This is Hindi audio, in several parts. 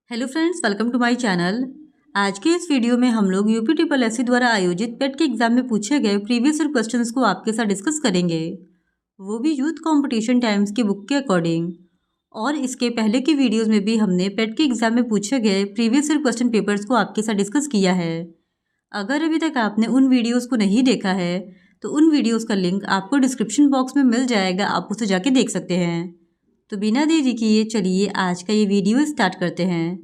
Hello friends, welcome to my channel. आज के इस वीडियो में हम लोग यूपीएससी द्वारा आयोजित पेट के एग्जाम में पूछे गए प्रीवियस ईयर क्वेश्चंस को आपके साथ डिस्कस करेंगे, वो भी यूथ कंपटीशन टाइम्स की बुक के अकॉर्डिंग। और इसके पहले की वीडियोस में भी हमने पेट के एग्जाम में पूछे गए प्रीवियस ईयर क्वेश्चन पेपर्स को आपके साथ डिस्कस किया है। अगर अभी तक आपने उन वीडियोज़ को नहीं देखा है तो उन वीडियोज़ का लिंक आपको डिस्क्रिप्शन बॉक्स में मिल जाएगा, आप उसे जाके देख सकते हैं। तो बिना देरी किए चलिए आज का ये वीडियो स्टार्ट करते हैं।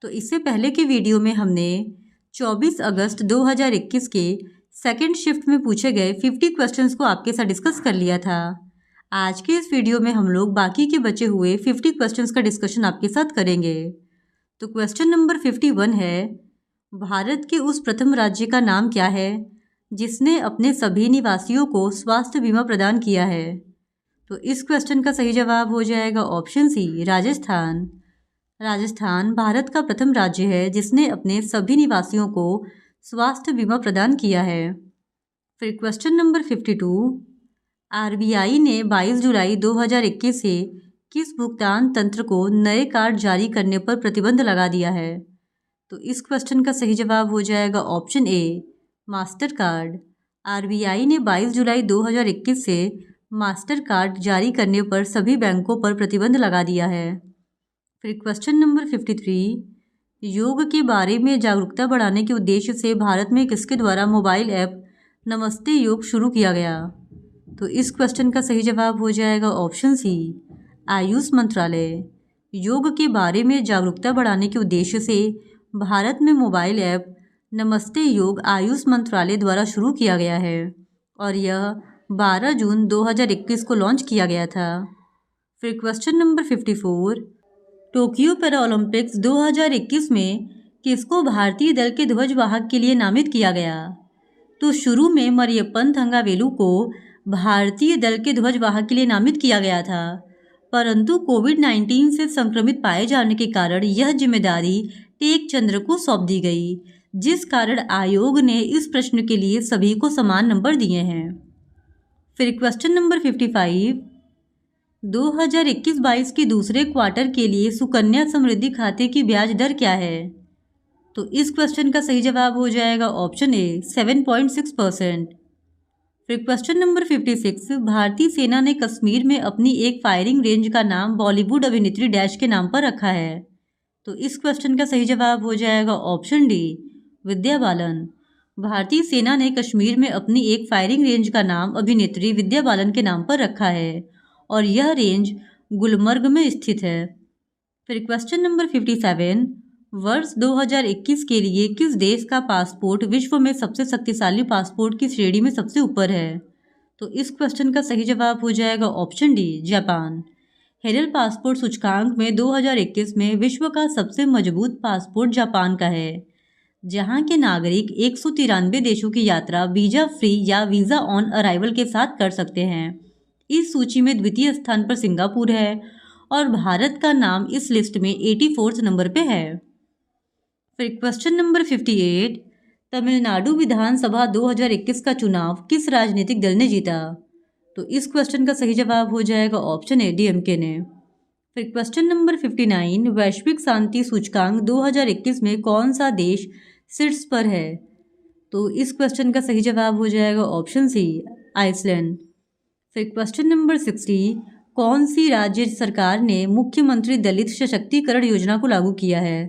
तो इससे पहले के वीडियो में हमने 24 अगस्त 2021 के सेकंड शिफ्ट में पूछे गए 50 क्वेश्चंस को आपके साथ डिस्कस कर लिया था। आज के इस वीडियो में हम लोग बाकी के बचे हुए 50 क्वेश्चंस का डिस्कशन आपके साथ करेंगे। तो क्वेश्चन नंबर 51 है, भारत के उस प्रथम राज्य का नाम क्या है जिसने अपने सभी निवासियों को स्वास्थ्य बीमा प्रदान किया है? तो इस क्वेश्चन का सही जवाब हो जाएगा ऑप्शन सी, राजस्थान। राजस्थान भारत का प्रथम राज्य है जिसने अपने सभी निवासियों को स्वास्थ्य बीमा प्रदान किया है। फिर क्वेश्चन नंबर 52, आरबीआई ने 22 जुलाई 2021 से किस भुगतान तंत्र को नए कार्ड जारी करने पर प्रतिबंध लगा दिया है? तो इस क्वेश्चन का सही जवाब हो जाएगा option A, master card. RBI ने 22 जुलाई 2021 से मास्टर कार्ड जारी करने पर सभी बैंकों पर प्रतिबंध लगा दिया है। फिर क्वेश्चन नंबर 53, योग के बारे में जागरूकता बढ़ाने के उद्देश्य से भारत में किसके द्वारा मोबाइल ऐप नमस्ते योग शुरू किया गया? तो इस क्वेश्चन का सही जवाब हो जाएगा ऑप्शन सी, आयुष मंत्रालय। योग के बारे में जागरूकता बढ़ाने के उद्देश्य से भारत में मोबाइल ऐप नमस्ते योग आयुष मंत्रालय द्वारा शुरू किया गया है और यह 12 जून 2021 को लॉन्च किया गया था। फिर question number 54, Tokyo para Olympics 2021 में किसको भारतीय दल के ध्वजवाहक के लिए नामित किया गया? तो शुरू में मरियप्पन थंगावेलु को भारतीय दल के ध्वजवाहक के लिए नामित किया गया था, परंतु कोविड-19 से संक्रमित पाए जाने के कारण यह जिम्मेदारी टेक चंद्र को सौंप दी गई, जिस कारण आयोग ने इस प्रश्न के लिए सभी को समान नंबर दिए हैं। फिर क्वेश्चन नंबर 55, 2021-22 के दूसरे क्वार्टर के लिए सुकन्या समृद्धि खाते की ब्याज दर क्या है? तो इस क्वेश्चन का सही जवाब हो जाएगा ऑप्शन ए, 7.6%। फिर क्वेश्चन नंबर 56, भारतीय सेना ने कश्मीर में अपनी एक फायरिंग रेंज का नाम बॉलीवुड अभिनेत्री डैश के नाम पर रखा है। तो इस क्वेश्चन का सही जवाब हो जाएगा ऑप्शन डी, विद्या बालन। भारतीय सेना ने कश्मीर में अपनी एक फायरिंग रेंज का नाम अभिनेत्री विद्या बालन के नाम पर रखा है और यह रेंज गुलमर्ग में स्थित है। फिर क्वेश्चन नंबर 57, वर्ष 2021 के लिए किस देश का पासपोर्ट विश्व में सबसे शक्तिशाली पासपोर्ट की श्रेणी में सबसे ऊपर है? तो इस क्वेश्चन का सही जवाब हो जाएगा ऑप्शन डी, जापान। हेरल पासपोर्ट सूचकांक में 2021 में विश्व का सबसे मजबूत पासपोर्ट जापान का है, जहां के नागरिक 193 देशों की यात्रा वीजा फ्री या वीज़ा ऑन अराइवल के साथ कर सकते हैं। इस सूची में द्वितीय स्थान पर सिंगापुर है और भारत का नाम इस लिस्ट में 84 नंबर पे है। फिर क्वेश्चन नंबर 58, तमिलनाडु विधानसभा 2021 का चुनाव किस राजनीतिक दल ने जीता? तो इस क्वेश्चन का सही जवाब हो जाएगा ऑप्शन ए, डीएमके ने। फिर क्वेश्चन नंबर 59, वैश्विक शांति सूचकांक 2021 में कौन सा देश शीर्ष पर है? तो इस क्वेश्चन का सही जवाब हो जाएगा ऑप्शन सी, आइसलैंड। फिर क्वेश्चन नंबर 60, कौन सी राज्य सरकार ने मुख्यमंत्री दलित सशक्तिकरण योजना को लागू किया है?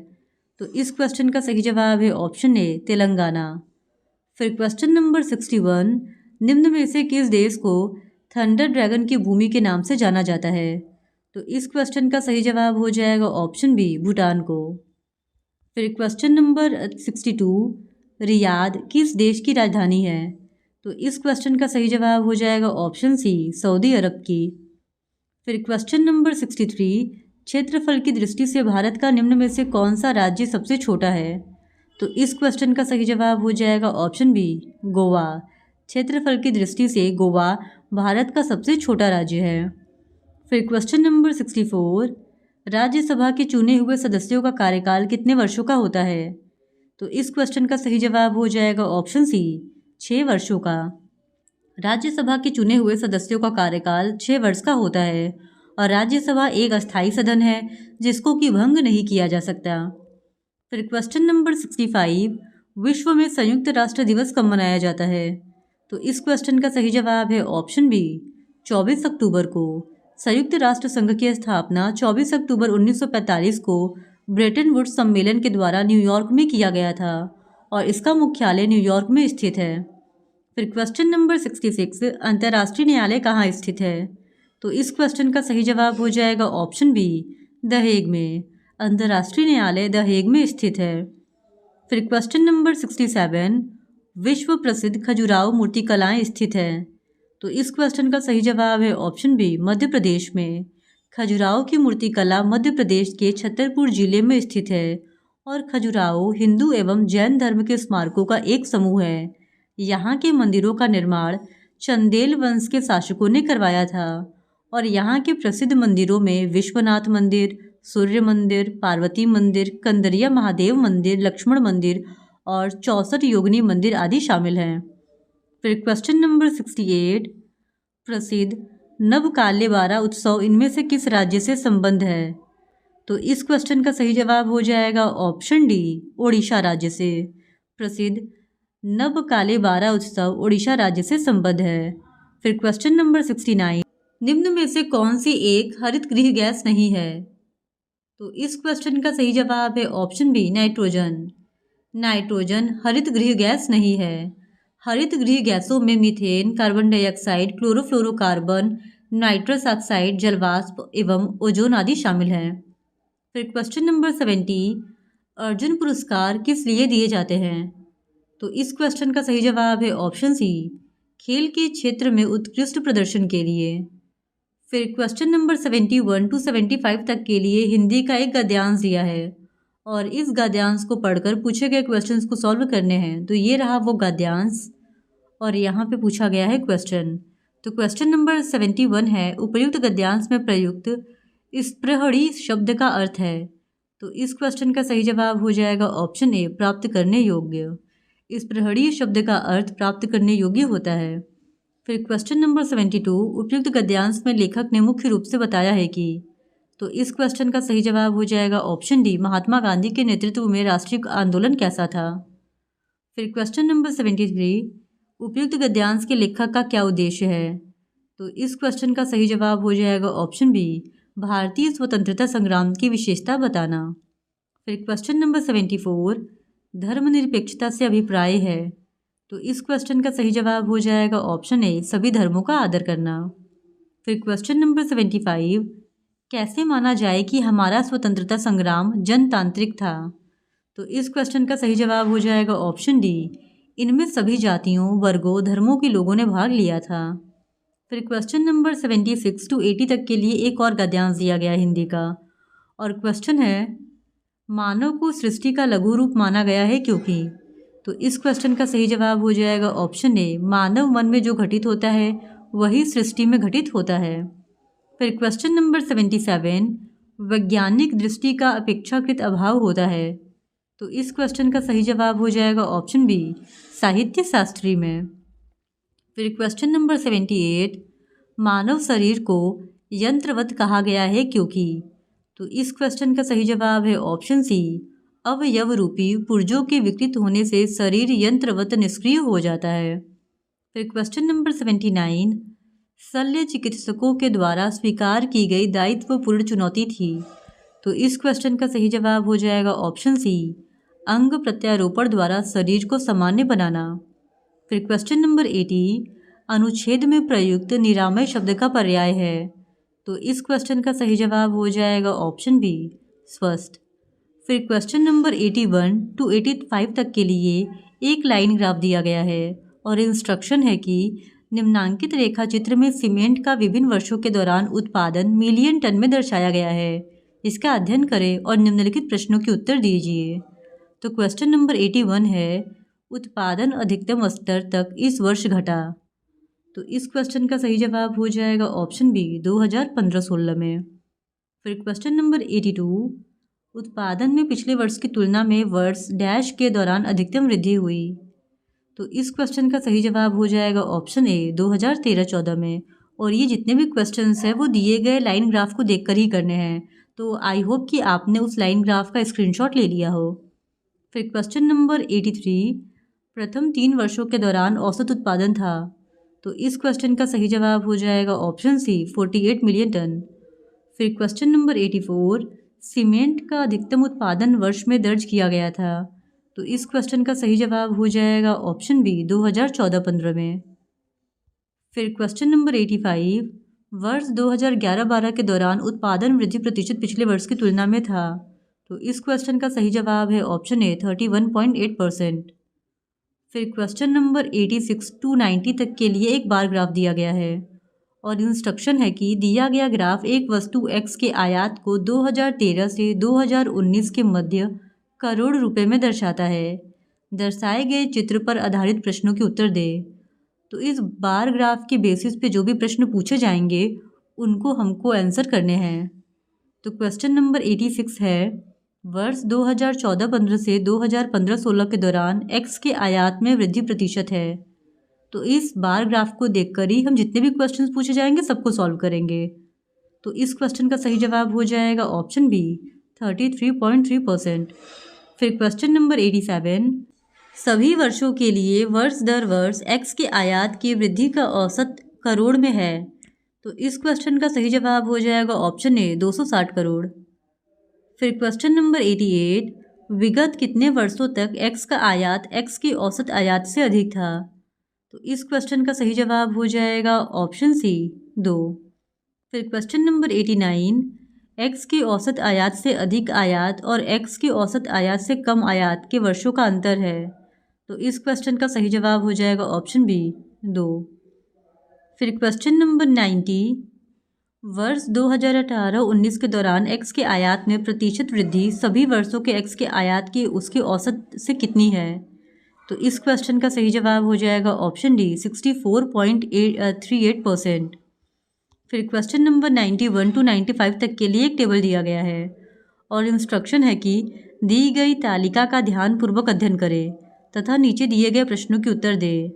तो इस क्वेश्चन का सही जवाब है ऑप्शन ए, तेलंगाना। फिर क्वेश्चन नंबर 61, निम्न में से किस देश को थंडर ड्रैगन की भूमि के नाम से जाना जाता है? तो इस क्वेश्चन का सही जवाब हो जाएगा ऑप्शन बी, भूटान को। फिर क्वेश्चन नंबर 62, रियाद किस देश की राजधानी है? तो इस क्वेश्चन का सही जवाब हो जाएगा ऑप्शन सी, सऊदी अरब की। फिर क्वेश्चन नंबर 63, क्षेत्रफल की दृष्टि से भारत का निम्न में से कौन सा राज्य सबसे छोटा है? तो इस क्वेश्चन का सही जवाब हो जाएगा ऑप्शन बी, गोवा। क्षेत्रफल की दृष्टि से गोवा भारत का सबसे छोटा राज्य है। फिर क्वेश्चन नंबर 64, राज्यसभा के चुने हुए सदस्यों का कार्यकाल कितने वर्षों का होता है? तो इस क्वेश्चन का सही जवाब हो जाएगा ऑप्शन सी, 6 वर्षों का। राज्यसभा के चुने हुए सदस्यों का कार्यकाल 6 वर्ष का होता है और राज्यसभा एक अस्थायी सदन है जिसको कि भंग नहीं किया जा सकता। फिर क्वेश्चन नंबर 65, विश्व में संयुक्त राष्ट्र दिवस कब मनाया जाता है? तो इस क्वेश्चन का सही जवाब है ऑप्शन बी, 24 अक्टूबर को। संयुक्त राष्ट्र संघ की स्थापना 24 अक्टूबर 1945 को ब्रेटन वुड्स सम्मेलन के द्वारा न्यूयॉर्क में किया गया था और इसका मुख्यालय न्यूयॉर्क में स्थित है। फिर क्वेश्चन नंबर 66, अंतर्राष्ट्रीय न्यायालय कहाँ स्थित है? तो इस क्वेश्चन का सही जवाब हो जाएगा ऑप्शन बी, द हेग में। अंतर्राष्ट्रीय न्यायालय द हेग में स्थित है। फिर क्वेश्चन नंबर 67, विश्व प्रसिद्ध खजुराहो मूर्तिकलाएं स्थित है? तो इस क्वेश्चन का सही जवाब है ऑप्शन बी, मध्य प्रदेश में। खजुराहो की मूर्तिकला मध्य प्रदेश के छतरपुर जिले में स्थित है और खजुराहो हिंदू एवं जैन धर्म के स्मारकों का एक समूह है। यहाँ के मंदिरों का निर्माण चंदेल वंश के शासकों ने करवाया था और यहाँ के प्रसिद्ध मंदिरों में विश्वनाथ मंदिर, सूर्य मंदिर, पार्वती मंदिर, कंदरिया महादेव मंदिर, लक्ष्मण मंदिर और 64 योगिनी मंदिर आदि शामिल हैं। फिर क्वेश्चन नंबर 68, प्रसिद्ध नवकालेबारा उत्सव इनमें से किस राज्य से संबंध है? तो इस क्वेश्चन का सही जवाब हो जाएगा ऑप्शन डी, ओडिशा राज्य से। प्रसिद्ध नवकालेबारा उत्सव ओडिशा राज्य से संबद्ध है। फिर क्वेश्चन नंबर 69, निम्न में से कौन सी एक हरित गृह गैस नहीं है? तो इस क्वेश्चन का सही जवाब है ऑप्शन बी, नाइट्रोजन। नाइट्रोजन हरित गृह गैस नहीं है। हरित गृह गैसों में methane, carbon dioxide, chlorofluorocarbon, nitrous oxide, जलवाष्प एवं ओजोन आदि शामिल हैं। फिर क्वेश्चन नंबर 70, अर्जुन पुरस्कार किस लिए दिए जाते हैं? तो इस क्वेश्चन का सही जवाब है ऑप्शन सी, खेल के क्षेत्र में उत्कृष्ट प्रदर्शन के लिए। फिर क्वेश्चन नंबर 71 to 75 तक के लिए हिंदी का एक गद्यांश दिया है और इस गद्यांश को पढ़कर पूछे गए क्वेश्चंस को सॉल्व करने हैं। तो ये रहा वो गद्यांश और यहाँ पे पूछा गया है क्वेश्चन। तो क्वेश्चन नंबर 71 है, उपर्युक्त गद्यांश में प्रयुक्त स्पृहणी शब्द का अर्थ है? तो इस क्वेश्चन का सही जवाब हो जाएगा ऑप्शन ए, प्राप्त करने योग्य। स्पृहणी शब्द का अर्थ प्राप्त करने योग्य होता है। फिर क्वेश्चन नंबर 72, उपयुक्त गद्यांश में लेखक ने मुख्य रूप से बताया है कि? तो इस क्वेश्चन का सही जवाब हो जाएगा ऑप्शन डी, महात्मा गांधी के नेतृत्व में राष्ट्रीय आंदोलन कैसा था। फिर क्वेश्चन नंबर 73, उपयुक्त गद्यांश के लेखक का क्या उद्देश्य है? तो इस क्वेश्चन का सही जवाब हो जाएगा ऑप्शन बी, भारतीय स्वतंत्रता संग्राम की विशेषता बताना। फिर क्वेश्चन नंबर 74, धर्मनिरपेक्षता से अभिप्राय है? तो इस क्वेश्चन का सही जवाब हो जाएगा ऑप्शन ए, सभी धर्मों का आदर करना। फिर क्वेश्चन नंबर 75, कैसे माना जाए कि हमारा स्वतंत्रता संग्राम जनतांत्रिक था? तो इस क्वेश्चन का सही जवाब हो जाएगा ऑप्शन डी, इनमें सभी जातियों, वर्गों, धर्मों के लोगों ने भाग लिया था। फिर क्वेश्चन नंबर 76 to 80 तक के लिए एक और गद्यांश दिया गया हिंदी का और क्वेश्चन है, मानव को सृष्टि का लघु रूप माना गया है क्योंकि? तो इस क्वेश्चन का सही जवाब हो जाएगा ऑप्शन ए, मानव मन में जो घटित होता है वही सृष्टि में घटित होता है। फिर क्वेश्चन नंबर 77, वैज्ञानिक दृष्टि का अपेक्षाकृत अभाव होता है? तो इस क्वेश्चन का सही जवाब हो जाएगा ऑप्शन बी, साहित्य शास्त्री में। फिर क्वेश्चन नंबर 78, मानव शरीर को यंत्रवत कहा गया है क्योंकि? तो इस क्वेश्चन का सही जवाब है ऑप्शन सी, अवयव रूपी पुर्जों के विकृत होने से शरीर यंत्रवत निष्क्रिय हो जाता है। फिर क्वेश्चन नंबर 79, शल्य चिकित्सकों के द्वारा स्वीकार की गई दायित्वपूर्ण चुनौती थी? तो इस क्वेश्चन का सही जवाब हो जाएगा ऑप्शन सी, अंग प्रत्यारोपण द्वारा शरीर को सामान्य बनाना। फिर क्वेश्चन नंबर 80, अनुच्छेद में प्रयुक्त निरामय शब्द का पर्याय है? तो इस क्वेश्चन का सही जवाब हो जाएगा ऑप्शन बी, स्वस्थ। फिर क्वेश्चन नंबर 81 to 85 तक के लिए एक लाइन ग्राफ दिया गया है और इंस्ट्रक्शन है कि निम्नांकित रेखा चित्र में सीमेंट का विभिन्न वर्षों के दौरान उत्पादन मिलियन टन में दर्शाया गया है। इसका अध्ययन करें और निम्नलिखित प्रश्नों के उत्तर दीजिए। तो क्वेश्चन नंबर 81 है, उत्पादन अधिकतम स्तर तक इस वर्ष घटा? तो इस क्वेश्चन का सही जवाब हो जाएगा ऑप्शन बी, 2015-16 में। फिर क्वेश्चन नंबर 82, उत्पादन में पिछले वर्ष की तुलना में वर्ष डैश के दौरान अधिकतम वृद्धि हुई? तो इस क्वेश्चन का सही जवाब हो जाएगा ऑप्शन ए, 2013-14 में। और ये जितने भी क्वेश्चंस हैं वो दिए गए लाइन ग्राफ को देखकर ही करने हैं। तो आई होप कि आपने उस लाइन ग्राफ का स्क्रीनशॉट ले लिया हो। फिर क्वेश्चन नंबर 83, प्रथम 3 वर्षों के दौरान औसत उत्पादन था। तो इस क्वेश्चन का सही जवाब हो जाएगा ऑप्शन सी 48 मिलियन टन। फिर क्वेश्चन नंबर 84, सीमेंट का अधिकतम उत्पादन वर्ष में दर्ज किया गया था। तो इस क्वेश्चन का सही जवाब हो जाएगा ऑप्शन बी 2014-15 में। फिर क्वेश्चन नंबर 85, वर्ष 2011-12 के दौरान उत्पादन वृद्धि प्रतिशत पिछले वर्ष की तुलना में था। तो इस क्वेश्चन का सही जवाब है ऑप्शन ए 31.8%। फिर क्वेश्चन नंबर 86 टू 90 तक के लिए एक बार ग्राफ दिया गया है और इंस्ट्रक्शन है कि दिया गया ग्राफ एक वस्तु एक्स के आयात को 2013 से 2019 के मध्य करोड़ रुपए में दर्शाता है। दर्शाए गए चित्र पर आधारित प्रश्नों के उत्तर दे। तो इस बार ग्राफ के बेसिस पे जो भी प्रश्न पूछे जाएंगे उनको हमको आंसर करने हैं। तो क्वेश्चन नंबर 86 है, वर्ष 2014-15 से 2015-16 के दौरान एक्स के आयात में वृद्धि प्रतिशत है। तो इस बार ग्राफ को देखकर ही हम जितने भी क्वेश्चंस पूछे जाएंगे सबको सॉल्व करेंगे। तो इस क्वेश्चन का सही जवाब हो जाएगा ऑप्शन बी 33.3%। फिर क्वेश्चन नंबर 87, सभी वर्षों के लिए वर्ष दर वर्ष एक्स के आयात की वृद्धि का औसत करोड़ में है। तो इस क्वेश्चन का सही जवाब हो जाएगा ऑप्शन ए 260 करोड़। फिर क्वेश्चन नंबर 88, विगत कितने वर्षों तक एक्स का आयात एक्स की औसत आयात से अधिक था। तो इस क्वेश्चन का सही जवाब हो जाएगा ऑप्शन सी 2। फिर क्वेश्चन नंबर 89, एक्स की औसत आयात से अधिक आयात और एक्स की औसत आयात से कम आयात के वर्षों का अंतर है। तो इस क्वेश्चन का सही जवाब हो जाएगा ऑप्शन बी 2। फिर क्वेश्चन नंबर 90, वर्ष 2018-19 के दौरान एक्स के आयात में प्रतिशत वृद्धि सभी वर्षों के एक्स के आयात की उसके औसत से कितनी है। तो इस क्वेश्चन का सही जवाब हो जाएगा ऑप्शन डी 64.38%। फिर क्वेश्चन नंबर 91 टू 95 तक के लिए एक टेबल दिया गया है और इंस्ट्रक्शन है कि दी गई तालिका का ध्यानपूर्वक अध्ययन करें तथा नीचे दिए गए प्रश्नों के उत्तर दें।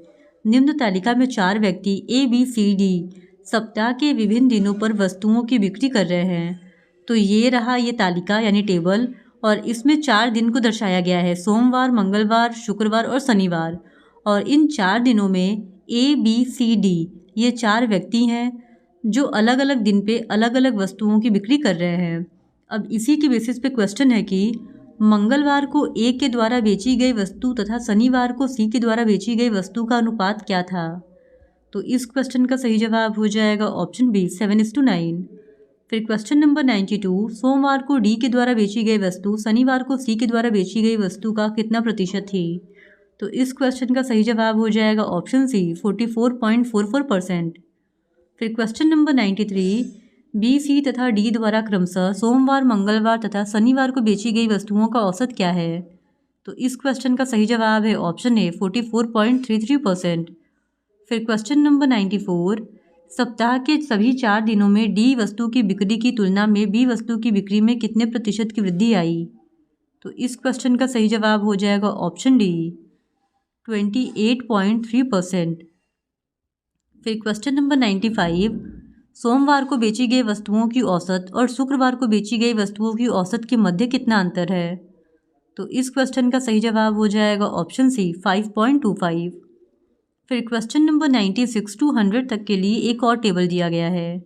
निम्न तालिका में 4 व्यक्ति ए बी सी डी सप्ताह के विभिन्न दिनों पर वस्तुओं की बिक्री कर रहे हैं। तो ये रहा ये तालिका यानी टेबल और इसमें 4 दिन को दर्शाया गया है, सोमवार, मंगलवार, शुक्रवार और शनिवार। और इन 4 दिनों में ए बी सी डी ये 4 व्यक्ति हैं जो अलग अलग दिन पे अलग अलग वस्तुओं की बिक्री कर रहे हैं। अब इसी के बेसिस पे क्वेश्चन है कि मंगलवार को ए के द्वारा बेची गई वस्तु तथा शनिवार को सी के द्वारा बेची गई वस्तु का अनुपात क्या था। तो इस क्वेश्चन का सही जवाब हो जाएगा ऑप्शन बी 7:9। फिर क्वेश्चन नंबर 92, सोमवार को डी के द्वारा बेची गई वस्तु शनिवार को सी के द्वारा बेची गई वस्तु का कितना प्रतिशत थी। तो इस क्वेश्चन का सही जवाब हो जाएगा ऑप्शन सी 44.44%। फिर क्वेश्चन नंबर 93, बी सी तथा डी द्वारा क्रमशः सोमवार, मंगलवार तथा शनिवार को बेची गई वस्तुओं का औसत क्या है। तो इस क्वेश्चन का सही जवाब है ऑप्शन ए 44.33%। फिर क्वेश्चन नंबर 94, सप्ताह के सभी 4 दिनों में डी वस्तु की बिक्री की तुलना में बी वस्तु की बिक्री में कितने प्रतिशत की वृद्धि आई। तो इस क्वेश्चन का सही जवाब हो जाएगा ऑप्शन डी 28.3%। फिर क्वेश्चन नंबर 95, सोमवार को बेची गई वस्तुओं की औसत और शुक्रवार को बेची गई वस्तुओं की औसत के मध्य कितना अंतर है। तो इस क्वेश्चन का सही जवाब हो जाएगा ऑप्शन सी 5.25। फिर क्वेश्चन नंबर 96 टू 100 तक के लिए एक और टेबल दिया गया है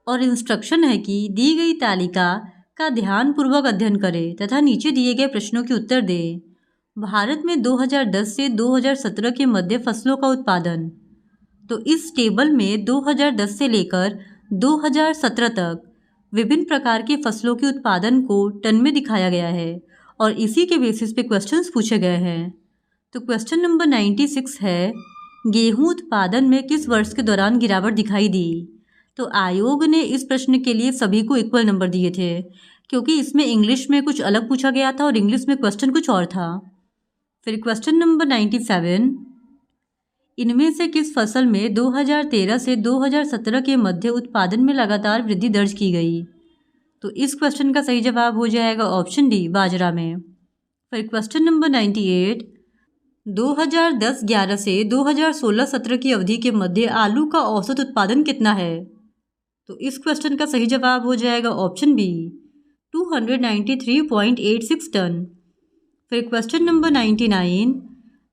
और इंस्ट्रक्शन है कि दी गई तालिका का ध्यानपूर्वक अध्ययन करें तथा नीचे दिए गए प्रश्नों के उत्तर दें। भारत में 2010 से 2017 के मध्य फसलों का उत्पादन। तो इस टेबल में 2010 से लेकर 2017 तक विभिन्न प्रकार के फसलों के उत्पादन को टन में दिखाया गया है और इसी के बेसिस पे क्वेश्चंस पूछे गए हैं। तो क्वेश्चन नंबर 96 है, गेहूं उत्पादन में किस वर्ष के दौरान गिरावट दिखाई दी। तो आयोग ने इस प्रश्न के लिए सभी को इक्वल नंबर दिए थे क्योंकि इसमें इंग्लिश में कुछ अलग पूछा गया था और इंग्लिश में क्वेश्चन कुछ और था। फिर क्वेश्चन नंबर 97, इनमें से किस फसल में 2013 से 2017 के मध्य उत्पादन में लगातार वृद्धि दर्ज की गई। तो इस क्वेश्चन का सही जवाब हो जाएगा ऑप्शन डी बाजरा में। फिर क्वेश्चन नंबर 98, 2010-11 से 2016-17 की अवधि के मध्य आलू का औसत उत्पादन कितना है? तो इस क्वेश्चन का सही जवाब हो जाएगा ऑप्शन बी 293.86 टन। फिर क्वेश्चन नंबर 99,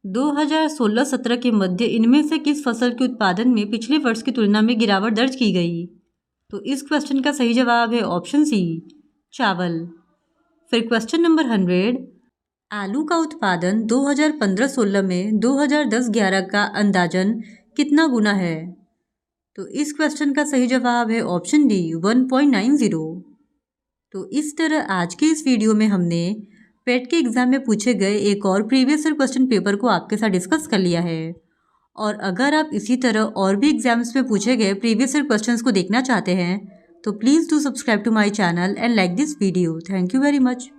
2016-17 के मध्य इनमें से किस फसल के उत्पादन में पिछले वर्ष की तुलना में गिरावट दर्ज की गई? तो इस क्वेश्चन का सही जवाब है ऑप्शन सी चावल। फिर क्वेश्चन नंबर 100, आलू का उत्पादन 2015-16 में 2010-11 का अंदाजन कितना गुना है? तो इस क्वेश्चन का सही जवाब है ऑप्शन डी 1.90। तो इस तरह आज के इस वीडियो में हमने पेट के एग्ज़ाम में पूछे गए एक और प्रीवियस ईयर क्वेश्चन पेपर को आपके साथ डिस्कस कर लिया है। और अगर आप इसी तरह और भी एग्जाम्स में पूछे गए प्रीवियस ईयर क्वेश्चंस को देखना चाहते हैं तो please do subscribe to my channel and like this video. Thank you very much.